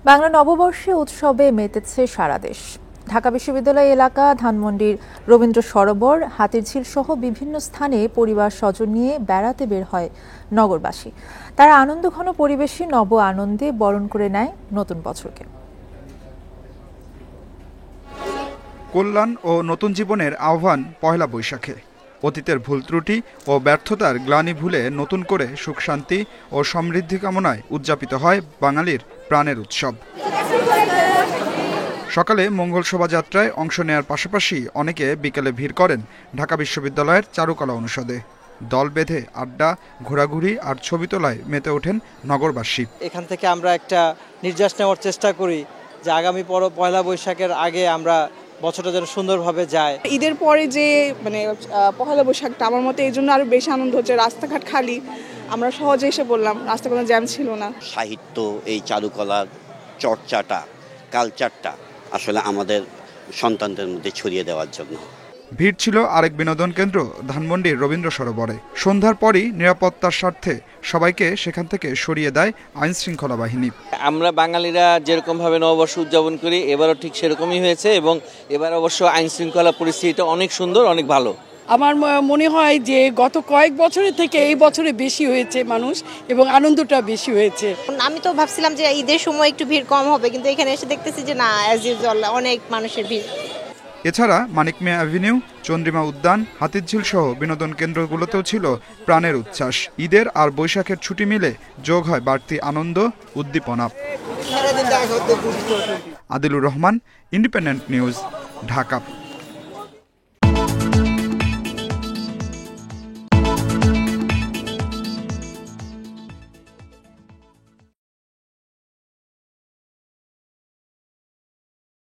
বাংলা নববর্ষে উৎসবে মেতেছে সারা দেশ। ঢাকা বিশ্ববিদ্যালয় এলাকা, ধানমন্ডির রবীন্দ্র সরোবর, হাতিরঝিল সহ বিভিন্ন স্থানে পরিবার স্বজন নিয়ে বেড়াতে বের হয় নগরবাসী। তারা আনন্দঘন পরিবেশে নব আনন্দে বরণ করে নেয় নতুন বছরকে। কল্যাণ ও নতুন জীবনের আহ্বান পহেলা বৈশাখে। অতীতের ভুল ত্রুটি ও ব্যর্থতার গ্লানি ভুলে নতুন করে সুখ শান্তি ও সমৃদ্ধি কামনায় উদযাপিত হয় বাঙালির প্রাণের উৎসব। সকালে মঙ্গল শোভাযাত্রায় অংশ নেওয়ার পাশাপাশি অনেকে বিকেলে ভিড় করেন ঢাকা বিশ্ববিদ্যালয়ের চারুকলা অনুষদে। দল বেঁধে আড্ডা, ঘোরাঘুরি আর ছবি তোলায় মেতে ওঠেন নগরবাসী। এখান থেকে আমরা একটা নির্যাস নেওয়ার চেষ্টা করি যে আগামী পয়লা বৈশাখের আগে আমরা বছরটা যেন সুন্দরভাবে যায়। ঈদের পরে যে পহেলা বৈশাখটা আমার মতে এই জন্য আরো বেশি আনন্দ হচ্ছে। রাস্তাঘাট খালি, আমরা সহজে এসে বললাম, রাস্তা কোনো জ্যাম ছিল না। সাহিত্য, এই চারুকলার চর্চাটা, কালচারটা আসলে আমাদের সন্তানদের মধ্যে ছড়িয়ে দেওয়ার জন্য। ভিড় ছিল আরেক বিনোদন কেন্দ্র ধানমন্ডির রবীন্দ্র সরোবরে। সন্ধ্যার পরই নিরাপত্তার স্বার্থে সবাইকে সেখান থেকে সরিয়ে দেয় আইন শৃঙ্খলা বাহিনী। আমরা বাঙালিরা যেরকম ভাবে নববর্ষ উদযাপন করি, এবারও ঠিক সেরকমই হয়েছে এবং এবার অবশ্য আইন শৃঙ্খলা পরিস্থিতিটা অনেক সুন্দর, অনেক ভালো। আমার মনে হয় যে গত কয়েক বছরের থেকে এই বছরে বেশি হয়েছে মানুষ এবং আনন্দটা বেশি হয়েছে। আমি তো ভাবছিলাম যে ঈদের সময় একটু ভিড় কম হবে, কিন্তু এখানে এসে দেখতেছি যে না, অ্যাজ ইউজুয়াল অনেক মানুষের ভিড়। এছাড়া মানিক মিয়া অ্যাভিনিউ, চন্দ্রিমা উদ্যান, হাতিরঝিল সহ বিনোদন কেন্দ্রগুলোতেও ছিল প্রাণের উচ্ছ্বাস। ঈদের আর বৈশাখের ছুটি মিলে যোগ হয় বাড়তি আনন্দ, উদ্দীপনা। Adilur Rahman, independent news, Dhaka.